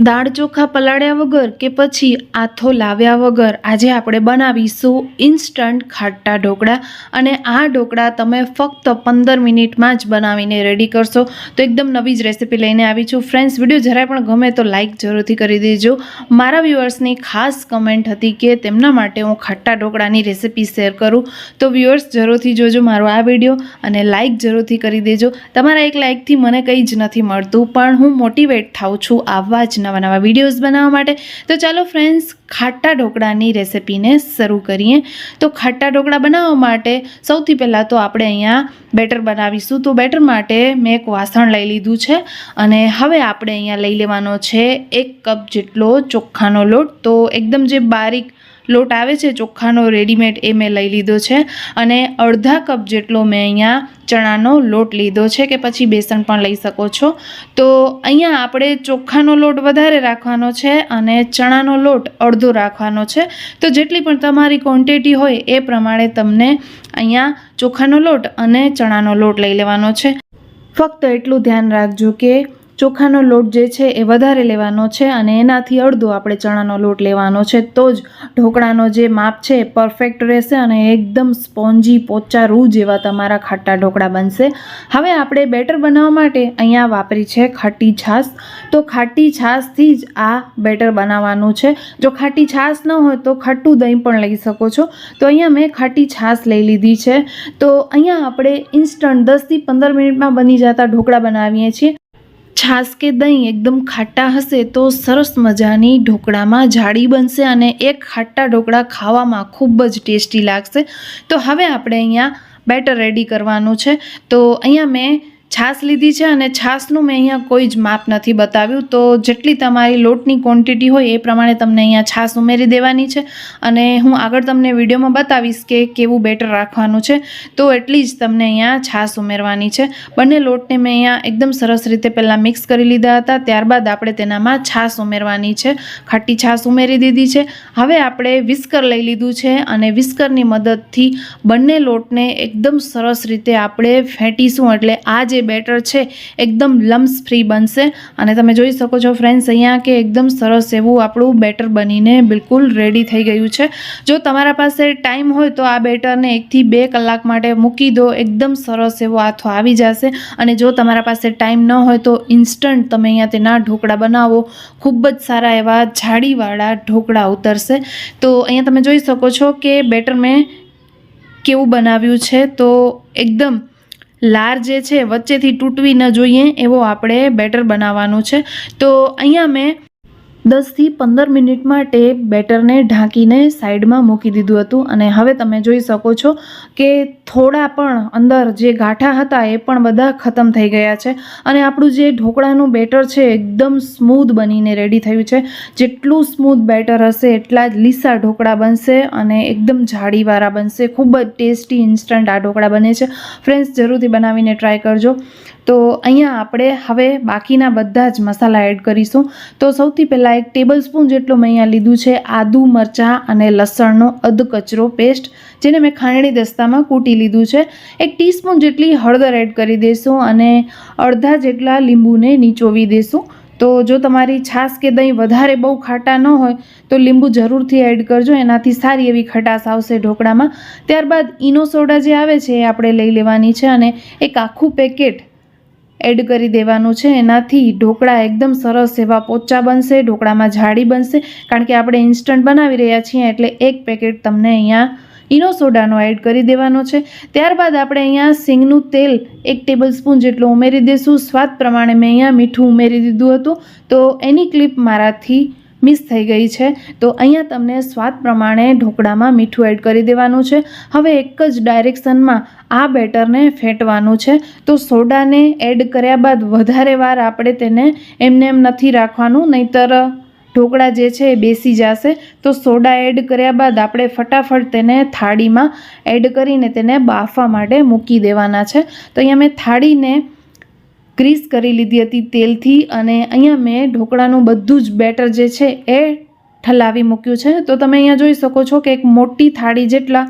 દાળ ચોખા પલાળ્યા વગર કે પછી આથો લાવ્યા વગર આજે આપણે બનાવીશું ઇન્સ્ટન્ટ ખાટા ઢોકળા। અને આ ઢોકળા તમે ફક્ત 15 મિનિટમાં જ બનાવીને રેડી કરશો તો એકદમ નવી જ રેસીપી લઈને આવી છું। ફ્રેન્ડ્સ, વિડીયો જરાય પણ ગમે તો લાઇક જરૂરથી કરી દેજો। મારા વ્યુઅર્સની ખાસ કમેન્ટ હતી કે તેમના માટે હું ખાટા ઢોકળાની રેસીપી શેર કરું, તો વ્યુઅર્સ જરૂરથી જોજો મારો આ વિડીયો અને લાઇક જરૂરથી કરી દેજો। તમારા એક લાઇકથી મને કંઈ જ નથી મળતું, પણ હું મોટિવેટ થાઉં છું આવા જ નવા નવા વિડીયોઝ બનાવવા માટે। તો ચાલો ફ્રેન્ડ્સ, ખાટા ઢોકળાની રેસીપીને શરૂ કરીએ। તો ખાટા ઢોકળા બનાવવા માટે સૌથી પહેલાં તો આપણે અહીંયા બેટર બનાવીશું। તો બેટર માટે મેં એક વાસણ લઈ લીધું છે અને હવે આપણે અહીંયા લઈ લેવાનો છે 1 કપ જેટલો ચોખાનો લોટ। તો એકદમ જે બારીક લોટ આવે છે ચોખાનો રેડીમેડ, એ મેં લઈ લીધો છે। અને અડધા કપ જેટલો મેં અહીંયા ચણાનો લોટ લીધો છે, કે પછી બેસન પણ લઈ શકો છો। તો અહીંયા આપણે ચોખાનો લોટ વધારે રાખવાનો છે અને ચણાનો લોટ અડધો રાખવાનો છે। તો જેટલી પણ તમારી ક્વોન્ટિટી હોય એ પ્રમાણે તમને અહીંયા ચોખાનો લોટ અને ચણાનો લોટ લઈ લેવાનો છે। ફક્ત એટલું ધ્યાન રાખજો કે ચોખાનો લોટ જે છે એ વધારે લેવાનો છે અને એનાથી અડધો આપણે ચણાનો લોટ લેવાનો છે, તો જ ઢોકળાનો જે માપ છે એ પરફેક્ટ રહેશે અને એકદમ સ્પોન્જી પોચા રૂ જેવા તમારા ખાટા ઢોકળા બનશે। હવે આપણે બેટર બનાવવા માટે અહીંયા વાપરી છે ખાટી છાશ। તો ખાટી છાશથી જ આ બેટર બનાવવાનું છે। જો ખાટી છાશ ન હોય તો ખાટું દહીં પણ લઈ શકો છો। તો અહીંયા મેં ખાટી છાશ લઈ લીધી છે। તો અહીંયા આપણે ઇન્સ્ટન્ટ 10થી 15 મિનિટમાં બની જતા ઢોકળા બનાવીએ છીએ। છાશ કે દહીં એકદમ ખાટા હશે તો સરસ મજાની ઢોકળામાં જાળી બનશે અને એક ખાટા ઢોકળા ખાવામાં ખૂબ જ ટેસ્ટી લાગશે। તો હવે આપણે અહીંયા બેટર રેડી કરવાનું છે। તો અહીંયા મેં છાશ લીધી છે અને છાશનું મેં અહીંયા કોઈ જ માપ નથી બતાવ્યું। તો જેટલી તમારી લોટની ક્વોન્ટિટી હોય એ પ્રમાણે તમને અહીંયા છાશ ઉમેરી દેવાની છે અને હું આગળ તમને વિડીયોમાં બતાવીશ કે કેવું બેટર રાખવાનું છે। તો એટલી જ તમને અહીંયા છાશ ઉમેરવાની છે। બંને લોટને મેં અહીંયા એકદમ સરસ રીતે પહેલાં મિક્સ કરી લીધા હતા, ત્યારબાદ આપણે તેનામાં છાશ ઉમેરવાની છે। ખાટી છાશ ઉમેરી દીધી છે। હવે આપણે વિસ્કર લઈ લીધું છે અને વિસ્કરની મદદથી બંને લોટને એકદમ સરસ રીતે આપણે ફેંટીશું, એટલે આ જે બેટર છે એકદમ લમ્સ ફ્રી બનશે। અને તમે જોઈ શકો છો ફ્રેન્ડ્સ અહીંયા કે એકદમ સરસ એવું આપણું બેટર બનીને બિલકુલ રેડી થઈ ગયું છે। જો તમારા પાસે ટાઈમ હોય તો આ બેટરને 1 થી 2 કલાક માટે મૂકી દો, એકદમ સરસ એવો આથો આવી જશે। અને જો તમારા પાસે ટાઈમ ન હોય તો ઇન્સ્ટન્ટ તમે અહીંયા તેના ઢોકળા બનાવો, ખૂબ જ સારા એવા જાળીવાળા ઢોકળા ઉતરશે। તો અહીંયા તમે જોઈ શકો છો કે બેટર મેં કેવું બનાવ્યું છે। તો એકદમ લાર જે છે વચ્ચેથી તૂટવી ન જોઈએ એવો આપણે બેટર બનાવવાનું છે। તો અહીંયા મેં 10 થી 15 મિનિટ માટે બેટરને ઢાંકીને સાઈડમાં મૂકી દીધું હતું અને હવે તમે જોઈ શકો છો કે થોડા પણ અંદર જે ગાંઠા હતા એ પણ બધા ખતમ થઈ ગયા છે અને આપણું જે ઢોકળાનું બેટર છે એકદમ સ્મૂધ બનીને રેડી થયું છે। જેટલું સ્મૂથ બેટર હશે એટલા જ લીસા ઢોકળા બનશે અને એકદમ જાળીવાળા બનશે। ખૂબ જ ટેસ્ટી ઇન્સ્ટન્ટ આ ઢોકળા બને છે। ફ્રેન્ડ્સ, જરૂરથી બનાવીને ટ્રાય કરજો। તો અહીંયા આપણે હવે બાકીના બધા જ મસાલા એડ કરીશું। તો સૌથી પહેલાં 1 ટેબલ સ્પૂન જેટલો મેં અહીંયા લીધું છે આદુ, મરચાં અને લસણનો અધકચરો પેસ્ટ, જેને મેં ખાંડણી દસ્તામાં કૂટી લીધું છે। 1 ટીસ્પૂન જેટલી હળદર એડ કરી દઈશું અને અડધા જેટલા લીંબુને નીચોવી દઈશું। તો જો તમારી છાશ કે દહીં વધારે બહુ ખાટા ન હોય તો લીંબુ જરૂરથી એડ કરજો, એનાથી સારી એવી ખટાશ આવશે ઢોકળામાં। ત્યારબાદ ઈનો સોડા જે આવે છે એ આપણે લઈ લેવાની છે અને એક આખું પેકેટ એડ કરી દેવાનું છે। એનાથી ઢોકળા એકદમ સરસ એવા પોચા બનશે, ઢોકળામાં જાળી બનશે, કારણ કે આપણે ઇન્સ્ટન્ટ બનાવી રહ્યા છીએ એટલે 1 પેકેટ તમને અહીંયા ઈનો સોડાનો એડ કરી દેવાનો છે। ત્યારબાદ આપણે અહીંયા સિંગનું તેલ 1 ટેબલ સ્પૂન જેટલું ઉમેરી દઈશું। સ્વાદ પ્રમાણે મેં અહીંયા મીઠું ઉમેરી દીધું હતું, તો એની ક્લિપ મારાથી મિસ થઈ ગઈ છે। તો અહીંયા તમને સ્વાદ પ્રમાણે ઢોકળામાં મીઠું એડ કરી દેવાનું છે। હવે એક જ ડાયરેક્શનમાં આ બેટરને ફેંટવાનું છે। તો સોડાને એડ કર્યા બાદ વધારે વાર આપણે તેને એમને એમ નથી રાખવાનું, નહીંતર ઢોકળા જે છે એ બેસી જશે। તો સોડા એડ કર્યા બાદ આપણે ફટાફટ તેને થાળીમાં એડ કરીને તેને બાફવા માટે મૂકી દેવાના છે। તો અહીંયા મેં થાળીને ગ્રીસ કરી લીધી હતી તેલથી અને અહીંયા મેં ઢોકળાનું બધું જ બેટર જે છે એ ઠલાવી મૂક્યું છે। તો તમે અહીંયા જોઈ શકો છો કે એક મોટી થાળી જેટલા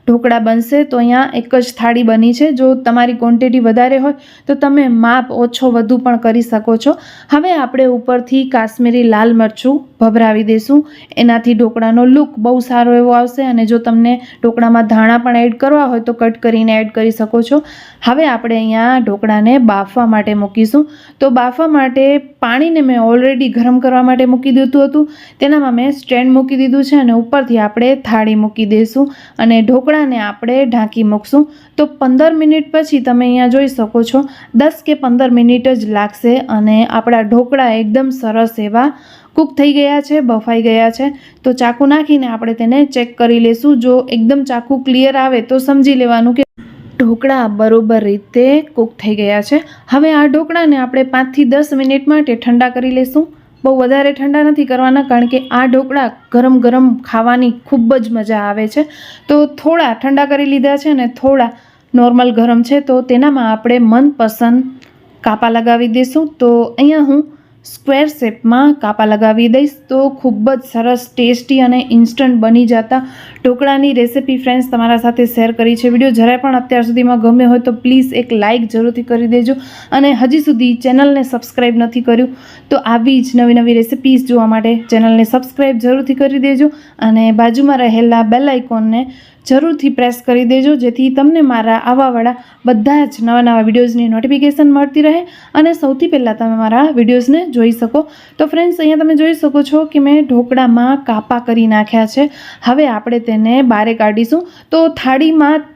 ઢોકળા બનશે. તો અહીંયા એક જ થાળી બની છે. જો તમારી ક્વોન્ટિટી વધારે હોય તો તમે માપ ઓછો વધુ પણ કરી શકો છો. હવે આપણે ઉપરથી કાશ્મીરી લાલ મરચું ભભરાવી દઈશું. એનાથી ઢોકળાનો લુક બહુ સારો એવો આવશે. અને જો તમને ઢોકળામાં ધાણા પણ એડ કરવા હોય તો કટ કરીને એડ કરી શકો છો. હવે આપણે અહીંયા ઢોકળાને બાફવા માટે મૂકીશું. તો બાફવા માટે પાણીને મેં ઓલરેડી ગરમ કરવા માટે મૂકી દીધું હતું. તેનામાં મેં સ્ટેન્ડ મૂકી દીધું છે અને ઉપરથી આપણે થાળી મૂકી દઈશું અને ઢોકળાને આપણે ઢાંકી મૂકશું. તો 15 મિનિટ પછી તમે અહીંયા જોઈ શકો છો 10 કે 15 મિનિટ જ લાગશે અને આપણા ઢોકળા એકદમ સરસ એવા કૂક થઈ ગયા છે, બફાઈ ગયા છે. તો ચાકુ નાખીને આપણે તેને ચેક કરી લઈશું. જો એકદમ ચાકુ ક્લિયર આવે તો સમજી લેવાનું કે ઢોકળા બરોબર રીતે કૂક થઈ ગયા છે. હવે આ ઢોકળાને આપણે 5 થી 10 મિનિટ માટે ઠંડા કરી લઈશું. બહુ વધારે ઠંડા નથી કરવાના, કારણ કે આ ઢોકળા ગરમ ગરમ ખાવાની ખૂબ જ મજા આવે છે. તો થોડા ઠંડા કરી લીધા છે અને થોડા નોર્મલ ગરમ છે. તો તેનામાં આપણે મનપસંદ કાપા લગાવી દઈશું. તો અહીંયા હું સ્ક્વેર શેપમાં કાપા લગાવી દઈશ. તો ખૂબ જ સરસ ટેસ્ટી અને ઇન્સ્ટન્ટ બની જતા ઢોકળાની રેસિપી ફ્રેન્ડ્સ તમારા સાથે શેર કરી છે. વિડીયો જરાય પણ અત્યાર સુધીમાં ગમે હોય તો પ્લીઝ એક લાઇક જરૂરથી કરી દેજો. અને હજી સુધી ચેનલને સબસ્ક્રાઈબ નથી કર્યું તો આવી જ નવી નવી રેસિપીઝ જોવા માટે ચેનલને સબસ્ક્રાઈબ જરૂરથી કરી દેજો અને બાજુમાં રહેલા બેલ આઇકોનને જરૂરથી પ્રેસ કરી દેજો, જેથી તમને મારા આવાવાળા બધા જ નવા નવા વિડીયોઝની નોટિફિકેશન મળતી રહે અને સૌથી પહેલાં તમે મારા વિડીયોઝને જોઈ શકો. તો ફ્રેન્ડ્સ, અહીંયા તમે જોઈ શકો છો કે મેં ઢોકળામાં કાપા કરી નાખ્યા છે. હવે આપણે તેને બહાર કાઢીશું. તો થાળીમાં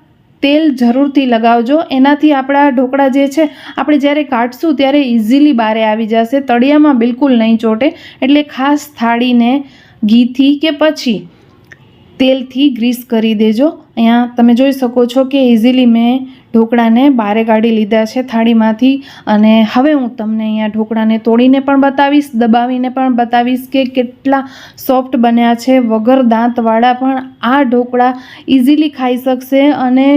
તેલ જરૂરથી લગાવજો. એનાથી આપણા ઢોકળા જે છે આપણે જ્યારે કાઢશું ત્યારે ઇઝીલી બહાર આવી જશે. તળિયામાં બિલકુલ નહીં ચોટે. એટલે ખાસ થાળીને ઘીથી કે પછી તેલથી ગ્રીસ કરી દેજો. અહીંયા તમે જોઈ શકો છો કે ઇઝીલી મેં ઢોકળાને બહાર કાઢી લીધા છે થાળીમાંથી. અને હવે હું તમને અહીંયા ઢોકળાને તોડીને પણ બતાવીશ, દબાવીને પણ બતાવીશ કે કેટલા સોફ્ટ બન્યા છે. વગર દાંતવાળા પણ આ ઢોકળા ઇઝીલી ખાઈ શકશે અને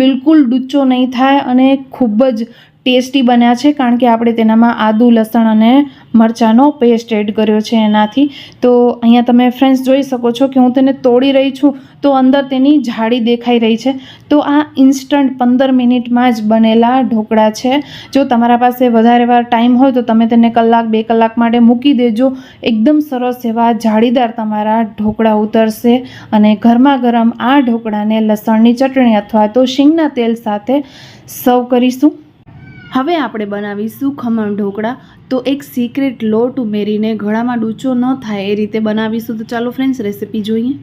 બિલકુલ ડૂચો નહીં થાય અને ખૂબ જ ટેસ્ટી બન્યા છે, કારણ કે આપણે તેનામાં આદું, લસણ અને મરચાંનો પેસ્ટ એડ કર્યો છે એનાથી. તો અહીંયા તમે ફ્રેન્ડ્સ જોઈ શકો છો કે હું તેને તોડી રહી છું તો અંદર તેની જાળી દેખાઈ રહી છે. તો આ ઇન્સ્ટન્ટ 15 મિનિટમાં જ બનેલા ઢોકળા છે. જો તમારા પાસે વધારે વાર ટાઈમ હોય તો તમે તેને કલાક 2 કલાક માટે મૂકી દેજો. એકદમ સરસ એવા જાળીદાર તમારા ઢોકળા ઉતરશે. અને ગરમા ગરમ આ ઢોકળાને લસણની ચટણી અથવા તો શીંગના તેલ સાથે સર્વ કરીશું. હવે આપણે બનાવીશું ખમણ ઢોકળા. તો એક સિક્રેટ લોટ ઉમેરીને ગળામાં ડૂચો ન થાય એ રીતે બનાવીશું. તો ચાલો ફ્રેન્ડ્સ, રેસિપી જોઈએ.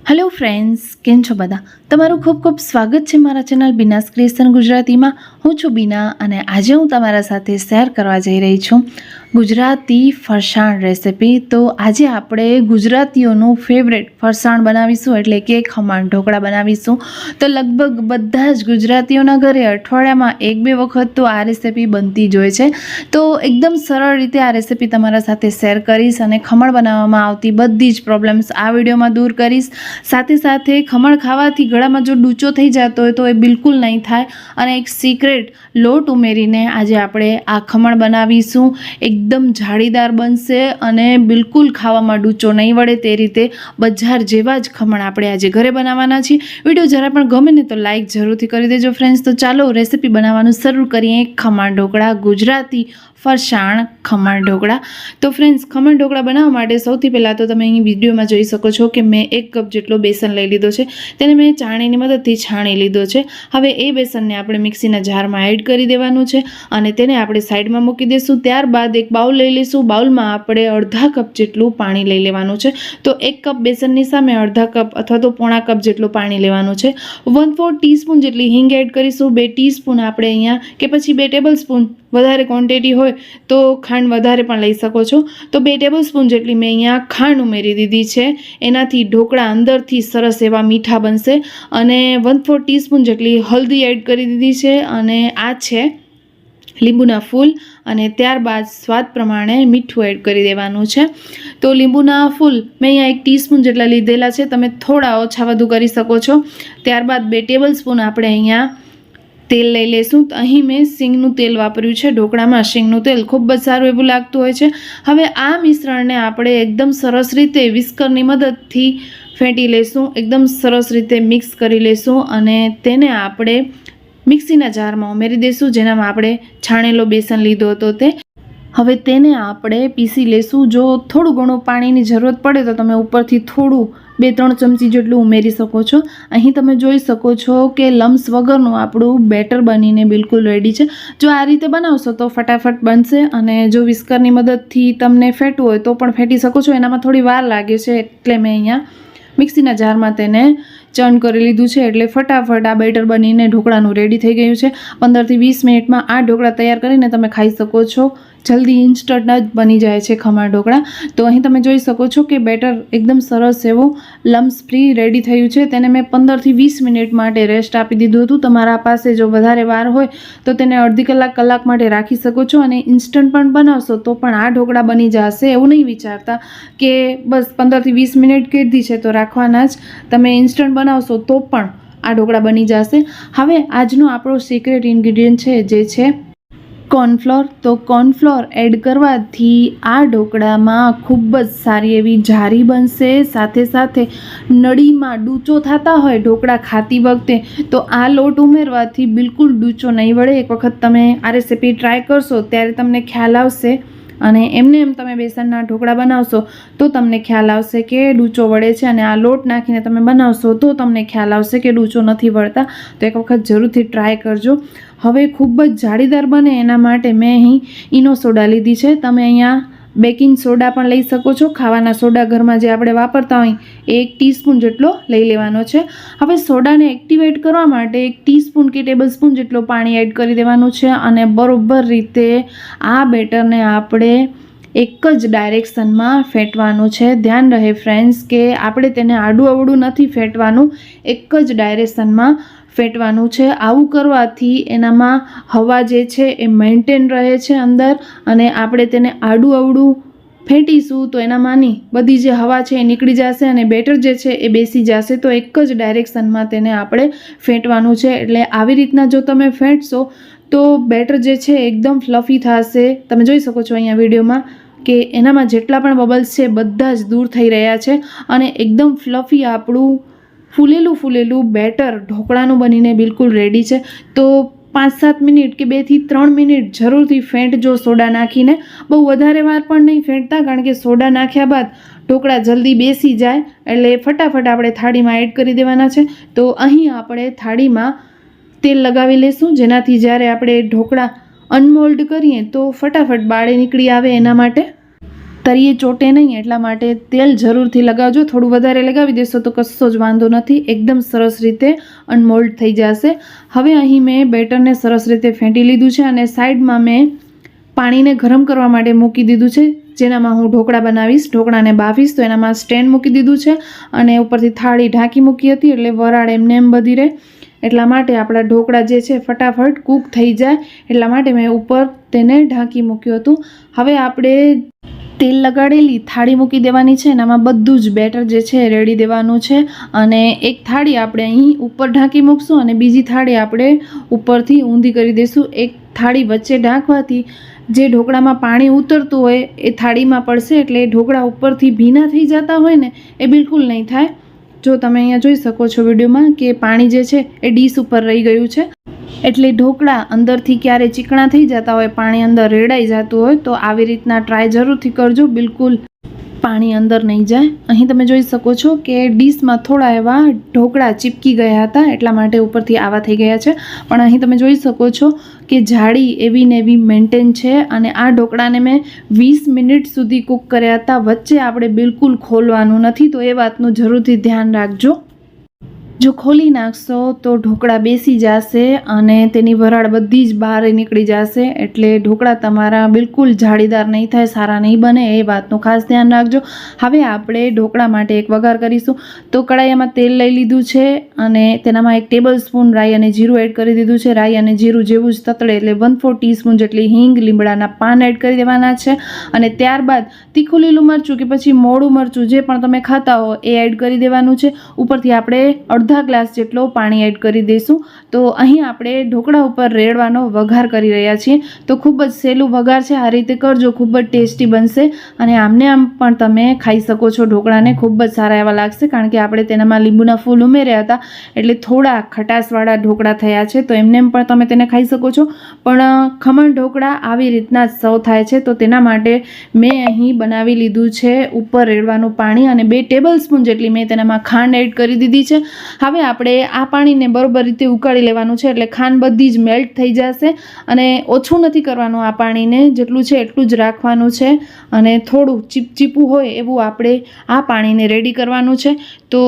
હેલો ફ્રેન્ડ્સ, કેમ છો બધા? તમારું ખૂબ ખૂબ સ્વાગત છે મારા ચેનલ બીનાસ ક્રિએશન ગુજરાતીમાં. હું છું બીના અને આજે હું તમારા સાથે શેર કરવા જઈ રહી છું ગુજરાતી ફરસાણ રેસિપી. તો આજે આપણે ગુજરાતીઓનું ફેવરેટ ફરસાણ બનાવીશું, એટલે કે ખમણ ઢોકળા બનાવીશું. તો લગભગ બધા જ ગુજરાતીઓના ઘરે અઠવાડિયામાં 1-2 વખત તો આ રેસિપી બનતી જ હોય છે. તો એકદમ સરળ રીતે આ રેસિપી તમારા સાથે શેર કરીશ અને ખમણ બનાવવામાં આવતી બધી જ પ્રોબ્લેમ્સ આ વિડીયોમાં દૂર કરીશ. સાથે સાથે ખમણ ખાવાથી ગળામાં જો ડૂચો થઈ જતો હોય તો એ બિલકુલ નહીં થાય. અને એક સિક્રેટ લોટ ઉમેરીને આજે આપણે આ ખમણ બનાવીશું. એકદમ જાળીદાર બનશે અને બિલકુલ ખાવામાં ડૂચો નહીં વળે તે રીતે બજાર જેવા જ ખમણ આપણે આજે ઘરે બનાવવાના છીએ. વિડીયો જરા પણ ગમે ને તો લાઇક જરૂરથી કરી દેજો ફ્રેન્ડ્સ. તો ચાલો રેસિપી બનાવવાનું શરૂ કરીએ. ખમણ ઢોકળા, ગુજરાતી ફરસાણ ખમણ ઢોકળા. તો ફ્રેન્ડ્સ, ખમણ ઢોકળા બનાવવા માટે સૌથી પહેલાં તો તમે અહીં વિડીયોમાં જોઈ શકો છો કે મેં 1 કપ જેટલો બેસન લઈ લીધો છે. તેને મેં ચાણીની મદદથી છાણી લીધો છે. હવે એ બેસનને આપણે મિક્સીના જારમાં એડ કરી દેવાનું છે અને તેને આપણે સાઈડમાં મૂકી દઈશું. ત્યારબાદ એક બાઉલ લઈ લઈશું. બાઉલમાં આપણે અડધા કપ જેટલું પાણી લઈ લેવાનું છે. તો 1 કપ બેસનની સામે અડધા કપ અથવા તો પોણા કપ જેટલું પાણી લેવાનું છે. 1/4 ટીસ્પૂન જેટલી હિંગ એડ કરીશું. 2 ટીસ્પૂન આપણે અહીંયા કે પછી 2 ટેબલ સ્પૂન, વધારે ક્વોન્ટિટી હોય તો ખાંડ વધારે પણ લઈ શકો છો. તો 2 ટેબલ સ્પૂન જેટલી મેં અહીંયા ખાંડ ઉમેરી દીધી છે. એનાથી ઢોકળા અંદરથી સરસ એવા મીઠા બનશે. અને 1/4 ટીસ્પૂન જેટલી હલ્દી એડ કરી દીધી છે. અને આ છે લીંબુના ફૂલ અને ત્યારબાદ સ્વાદ પ્રમાણે મીઠું એડ કરી દેવાનું છે. તો લીંબુના ફૂલ મેં અહીંયા 1 ટીસ્પૂન જેટલા લીધેલા છે, તમે થોડા ઓછા વધુ કરી શકો છો. ત્યારબાદ 2 ટેબલસ્પૂન આપણે અહીંયા તેલ લઈ લઈશું. તો અહીં મેં સિંગનું તેલ વાપર્યું છે. ઢોકળામાં સિંગનું તેલ ખૂબ જ સારું એવું લાગતું હોય છે. હવે આ મિશ્રણને આપણે એકદમ સરસ રીતે વિસ્કરની મદદથી ફેંટી લઈશું, એકદમ સરસ રીતે મિક્સ કરી લઈશું અને તેને આપણે મિક્સીના જારમાં ઉમેરી દઈશું, જેનામાં આપણે છાણેલો બેસન લીધો હતો તે. હવે તેને આપણે પીસી લઈશું. જો થોડું ઘણું પાણીની જરૂરત પડે તો તમે ઉપરથી થોડું 2-3 ચમચી જેટલું ઉમેરી શકો છો. અહીં તમે જોઈ શકો છો કે લમ્સ વગરનું આપણું બેટર બનીને બિલકુલ રેડી છે. જો આ રીતે બનાવશો તો ફટાફટ બનશે અને જો વિસ્કરની મદદથી તમને ફેટવું હોય તો પણ ફેટી શકો છો. એનામાં થોડી વાર લાગે છે એટલે મેં અહીંયા મિક્સીના જારમાં તેને ચર્ન કરી લીધું છે, એટલે ફટાફટ આ બેટર બનીને ઢોકળાનું રેડી થઈ ગયું છે. 15 થી 20 મિનિટમાં આ ઢોકળા તૈયાર કરીને તમે ખાઈ શકો છો. જલ્દી ઇન્સ્ટન્ટ જ બની જાય છે ખમણ ઢોકળા. તો અહીં તમે જોઈ શકો છો કે બેટર એકદમ સરસ એવું લમ્સ ફ્રી રેડી થયું છે. તેને મેં 15 થી 20 મિનિટ માટે રેસ્ટ આપી દીધું હતું. તમારા પાસે જો વધારે વાર હોય તો તેને અડધી કલાક માટે રાખી શકો છો અને ઇન્સ્ટન્ટ પણ બનાવશો તો પણ આ ઢોકળા બની જશે. એવું નહીં વિચારતા કે બસ 15 થી 20 મિનિટ કીધી છે તો રાખવાના જ, તમે ઇન્સ્ટન્ટ બનાવશો તો પણ આ ઢોકળા બની જશે. હવે આજનો આપણો સિક્રેટ ઇન્ગ્રીડિયન્ટ છે જે છે કોર્નફ્લોર. તો કોર્નફ્લોર એડ કરવાથી આ ઢોકળામાં ખૂબ જ સારી એવી જારી બનશે. સાથે સાથે નળીમાં ડૂચો થતા હોય ઢોકળા ખાતી વખતે તો આ લોટ ઉમેરવાથી બિલકુલ ડૂચો નહીં વળે. એક વખત તમે આ રેસીપી ટ્રાય કરશો ત્યારે તમને ખ્યાલ આવશે અને એમને એમ તમે બેસનના ઢોકળા બનાવશો તો તમને ખ્યાલ આવશે કે ડૂચો વળે છે અને આ લોટ નાખીને તમે બનાવશો તો તમને ખ્યાલ આવશે કે ડૂચો નથી વળતા. તો એક વખત જરૂરથી ટ્રાય કરજો. હવે ખૂબ જ જાળીદાર બને એના માટે મેં અહીં ઈનો સોડા લીધી છે. તમે અહીંયા બેકિંગ સોડા પણ લઈ શકો છો. ખાવાના સોડા ઘરમાં જે આપણે વાપરતા હોય 1 ટીસ્પૂન જેટલો લઈ લેવાનો છે. હવે સોડાને એક્ટિવેટ કરવા માટે 1 ટીસ્પૂન કે ટેબલસ્પૂન જેટલો પાણી એડ કરી દેવાનું છે અને બરોબર રીતે આ બેટરને આપણે એક જ ડાયરેક્શનમાં ફેંટવાનું છે. ધ્યાન રહે ફ્રેન્ડ્સ કે આપણે તેને આડું અવળું નથી ફેંટવાનું, એક જ ડાયરેક્શનમાં ફેંટવાનું છે. આવું કરવાથી એનામાં હવા જે છે એ મેન્ટેન રહે છે અંદર અને આપણે તેને આડું અવળું ફેંટીશું તો એનામાંની બધી જે હવા છે એ નીકળી જશે અને બેટર જે છે એ બેસી જશે. તો એક જ ડાયરેક્શનમાં તેને આપણે ફેંટવાનું છે. એટલે આવી રીતના જો તમે ફેંટશો તો બેટર જે છે એકદમ ફ્લફી થશે. તમે જોઈ શકો છો અહીંયા વિડીયોમાં કે એનામાં જેટલા પણ બબલ્સ છે બધા જ દૂર થઈ રહ્યા છે અને એકદમ ફ્લફી આપણું ફૂલેલું બેટર ઢોકળાનું બનીને બિલકુલ રેડી છે. તો 5-7 મિનિટ કે 2 થી 3 મિનિટ જરૂરથી ફેંટજો સોડા નાખીને. બહુ વધારે વાર પણ નહીં ફેંટતા, કારણ કે સોડા નાખ્યા બાદ ઢોકળા જલ્દી બેસી જાય એટલે ફટાફટ આપણે થાળીમાં એડ કરી દેવાના છે. તો અહીં આપણે થાળીમાં તેલ લગાવી લઈશું, જેનાથી જ્યારે આપણે ઢોકળા અનમોલ્ડ કરીએ તો ફટાફટ બાળે નીકળી આવે. એના માટે તરીએ ચોટે નહીં એટલા માટે તેલ જરૂરથી લગાવજો. થોડું વધારે લગાવી દેશો તો કશો જ વાંધો નથી, એકદમ સરસ રીતે અનમોલ્ડ થઈ જશે. હવે અહીં મેં બેટરને સરસ રીતે ફેંટી લીધું છે અને સાઈડમાં મેં પાણીને ગરમ કરવા માટે મૂકી દીધું છે, જેનામાં હું ઢોકળા બનાવીશ, ઢોકળાને બાફીશ. તો એનામાં સ્ટેન્ડ મૂકી દીધું છે અને ઉપરથી થાળી ઢાંકી મૂકી હતી એટલે વરાળ એમને એમ બધી રહે. એટલા માટે આપણા ઢોકળા જે છે ફટાફટ કૂક થઈ જાય એટલા માટે મેં ઉપર તેને ઢાંકી મૂક્યું હતું. હવે આપણે તેલ લગાડેલી થાળી મૂકી દેવાની છે, એનામાં બધું જ બેટર જે છે રેડી દેવાનું છે અને એક થાળી આપણે અહીં ઉપર ઢાંકી મૂકશું અને બીજી થાળી આપણે ઉપરથી ઊંધી કરી દઈશું. એક થાળી વચ્ચે ઢાંકવાથી જે ઢોકળામાં પાણી ઉતરતું હોય એ થાળીમાં પડશે એટલે ઢોકળા ઉપરથી ભીના થઈ જતા હોય ને એ બિલકુલ નહીં થાય. જો તમે અહીંયા જોઈ શકો છો વિડીયોમાં કે પાણી જે છે એ ડીશ ઉપર રહી ગયું છે, એટલે ઢોકળા અંદરથી ક્યારે ચીકણા થઈ જતા હોય, પાણી અંદર રેડાઈ જતું હોય તો આવી રીતના ટ્રાય જરૂરથી કરજો, બિલકુલ પાણી અંદર નહીં જાય. અહીં તમે જોઈ શકો છો કે ડીશમાં થોડા એવા ઢોકળા ચીપકી ગયા હતા એટલા માટે ઉપરથી આવા થઈ ગયા છે, પણ અહીં તમે જોઈ શકો છો કે જાળી એવી ને એવી મેન્ટેન છે અને આ ઢોકળાને મેં 20 મિનિટ સુધી કૂક કર્યા હતા. વચ્ચે આપણે બિલકુલ ખોલવાનું નથી, તો એ વાતનું જરૂરથી ધ્યાન રાખજો. જો ખોલી નાખશો તો ઢોકળા બેસી જશે અને તેની વરાળ બધી જ બહાર નીકળી જશે, એટલે ઢોકળા તમારા બિલકુલ જાળીદાર નહીં થાય, સારા નહીં બને, એ વાતનું ખાસ ધ્યાન રાખજો. હવે આપણે ઢોકળા માટે એક વઘાર કરીશું. તો કડાઈમાં તેલ લઈ લીધું છે અને તેનામાં 1 ટેબલ સ્પૂન રાઈ અને જીરું એડ કરી દીધું છે. રાઈ અને જીરું જેવું જ તતડે એટલે 1/4 ટીસ્પૂન જેટલી હિંગ, લીમડાના પાન એડ કરી દેવાના છે અને ત્યારબાદ તીખું લીલું મરચું કે પછી મોડું મરચું જે પણ તમે ખાતા હો એ એડ કરી દેવાનું છે. ઉપરથી આપણે અડધા ગ્લાસ જેટલો પાણી એડ કરી દઈશું. તો અહીં આપણે ઢોકળા ઉપર રેડવાનો વઘાર કરી રહ્યા છીએ. તો ખૂબ જ સહેલું વઘાર છે, આ રીતે કરજો, ખૂબ જ ટેસ્ટી બનશે અને આમને આમ પણ તમે ખાઈ શકો છો. ઢોકળાને ખૂબ જ સારા એવા લાગશે, કારણ કે આપણે તેનામાં લીંબુના ફૂલ ઉમેર્યા હતા એટલે થોડા ખટાશવાળા ઢોકળા થયા છે. તો એમને એમ પણ તમે તેને ખાઈ શકો છો. પણ ખમણ ઢોકળા આવી રીતના જ સર્વ થાય છે. તો તેના માટે મેં અહીં બનાવી લીધું છે ઉપર રેડવાનું પાણી અને 2 ટેબલ સ્પૂન જેટલી મેં તેનામાં ખાંડ એડ કરી દીધી છે. હવે આપણે આ પાણીને બરોબર રીતે ઉકાળી લેવાનું છે, એટલે ખાંડ બધી જ મેલ્ટ થઈ જશે અને ઓછું નથી કરવાનું. આ પાણીને જેટલું છે એટલું જ રાખવાનું છે અને થોડું ચીપચીપું હોય એવું આપણે આ પાણીને રેડી કરવાનું છે. તો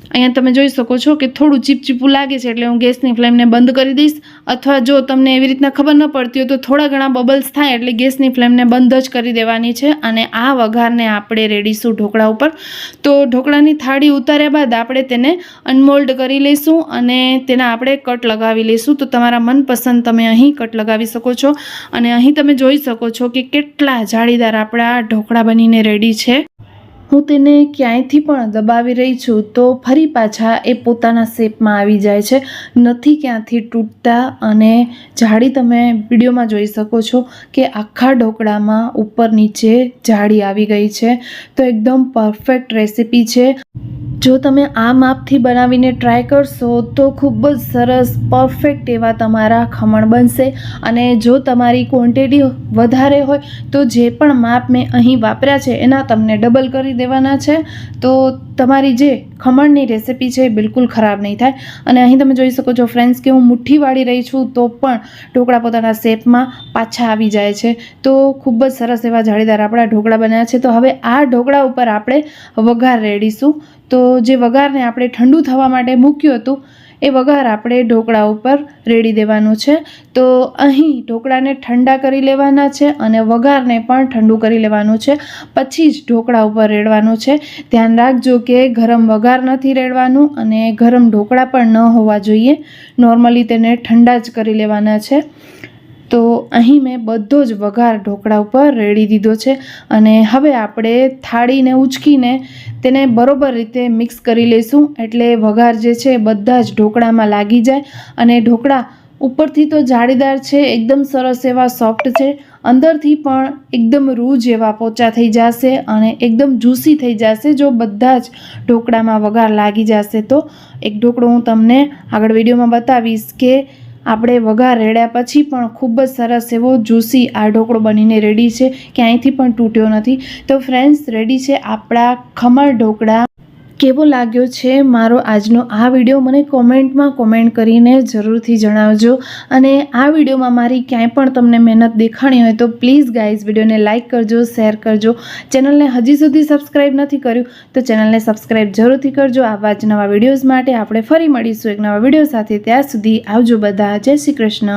અહીંયા તમે જોઈ શકો છો કે થોડું ચીપચીપું લાગે છે, એટલે હું ગેસની ફ્લેમને બંધ કરી દઈશ. અથવા જો તમને એવી રીતના ખબર ન પડતી હોય તો થોડા ઘણા બબલ્સ થાય એટલે ગેસની ફ્લેમને બંધ જ કરી દેવાની છે અને આ વઘારને આપણે રેડીશું ઢોકળા ઉપર. તો ઢોકળાની થાળી ઉતાર્યા બાદ આપણે તેને અનમોલ્ડ કરી લઈશું અને તેના આપણે કટ લગાવી લઈશું. તો તમારા મનપસંદ તમે અહીં કટ લગાવી શકો છો અને અહીં તમે જોઈ શકો છો કે કેટલા જાળીદાર આપણા ઢોકળા બનીને રેડી છે. હું તેને ક્યાંયથી પણ દબાવી રહી છું તો ફરી પાછા એ પોતાના શેપમાં આવી જાય છે, નથી ક્યાંથી તૂટતા અને જાળી તમે વિડીયોમાં જોઈ શકો છો કે આખા ઢોકળામાં ઉપર નીચે જાળી આવી ગઈ છે. તો એકદમ પરફેક્ટ રેસીપી છે. જો તમે આ માપથી બનાવીને ટ્રાય કરશો તો ખૂબ જ સરસ પરફેક્ટ એવા તમારા ખમણ બનશે. અને જો તમારી ક્વોન્ટિટી વધારે હોય તો જે પણ માપ મેં અહીં વાપર્યા છે એના તમને ડબલ કરી દેવાના છે. તો તમારી જે ખમણની રેસીપી છે એ બિલકુલ ખરાબ નહીં થાય. અને અહીં તમે જોઈ શકો છો ફ્રેન્ડ્સ કે હું મુઠ્ઠી વાળી રહી છું તો પણ ઢોકળા પોતાના શેપમાં પાછા આવી જાય છે. તો ખૂબ જ સરસ એવા જાળીદાર આપણા ઢોકળા બન્યા છે. તો હવે આ ઢોકળા ઉપર આપણે વઘાર રેડીશું. તો જે વઘારને આપણે ઠંડુ થવા માટે મૂક્યું હતું એ વઘાર આપણે ઢોકળા ઉપર રેડી દેવાનું છે. તો અહીં ઢોકળાને ઠંડા કરી લેવાના છે અને વઘારને પણ ઠંડુ કરી લેવાનું છે, પછી જ ઢોકળા ઉપર રેડવાનું છે. ધ્યાન રાખજો કે ગરમ વઘાર નથી રેડવાનું અને ગરમ ઢોકળા પણ ન હોવા જોઈએ, નોર્મલી તેને ઠંડા જ કરી લેવાના છે. તો અહીં મેં બધો જ વઘાર ઢોકળા ઉપર રેડી દીધો છે અને હવે આપણે થાળીને ઉચકીને તેને બરોબર રીતે મિક્સ કરી લઈશું, એટલે વઘાર જે છે બધા જ ઢોકળામાં લાગી જાય. અને ઢોકળા ઉપરથી તો જાળીદાર છે, એકદમ સરસ એવા સોફ્ટ છે, અંદરથી પણ એકદમ રૂ જેવા પોચા થઈ જશે અને એકદમ જ્યુસી થઈ જશે જો બધા જ ઢોકળામાં વઘાર લાગી જશે. તો એક ઢોકળો હું તમને આગળ વિડીયોમાં બતાવીશ કે આપણે વઘાર રેડ્યા પછી પણ ખૂબ જ સરસ એવો જ્યુસી આ ઢોકળો બનીને રેડી છે, ક્યાંયથી પણ તૂટ્યો નથી. તો ફ્રેન્ડ્સ, રેડી છે આપણા ખમણ ઢોકળા. કેવો લાગ્યો છે મારો આજનો આ વિડીયો મને કોમેન્ટમાં કોમેન્ટ કરીને જરૂરથી જણાવજો. અને આ વિડીયોમાં મારી ક્યાંય પણ તમને મહેનત દેખાણી હોય તો પ્લીઝ ગાઈઝ વિડીયોને લાઇક કરજો, શેર કરજો. ચેનલને હજી સુધી સબસ્ક્રાઈબ નથી કર્યું તો ચેનલને સબસ્ક્રાઈબ જરૂરથી કરજો. આવા જ નવા વિડીયોઝ માટે આપણે ફરી મળીશું એક નવા વિડીયો સાથે. ત્યાં સુધી આવજો બધા. જય શ્રી કૃષ્ણ.